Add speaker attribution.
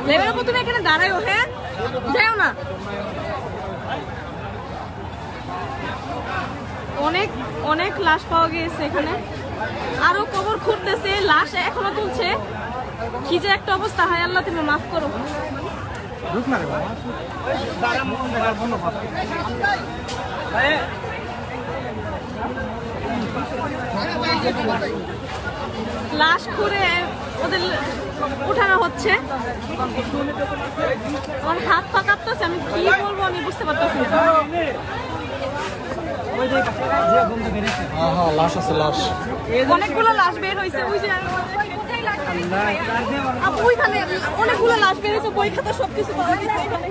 Speaker 1: Level উপর তুমি এখানে দাঁড়াও, হ্যাঁ যাও না। অনেক অনেক লাশ পাওয়া গিয়েছে এখানে, আরো কবর খুঁড়তেছে, লাশ এখনো তুলছে। কি যে একটা অবস্থা, হায় আল্লাহ তুমি মাফ করো। লাশ খুঁড়ে ওদের উঠানো হচ্ছে। আমার হাত পা কাঁপতেছে, আমি কি বলবো আমি বুঝতে পারতেছি না।
Speaker 2: লাশ আছে, লাশ
Speaker 1: অনেকগুলো লাশ বের হয়েছে, ওই যে আপু ওইখানে অনেকগুলো লাশ বের হয়েছে, বই খাতা সবকিছু পাওয়া গেছে এখানে।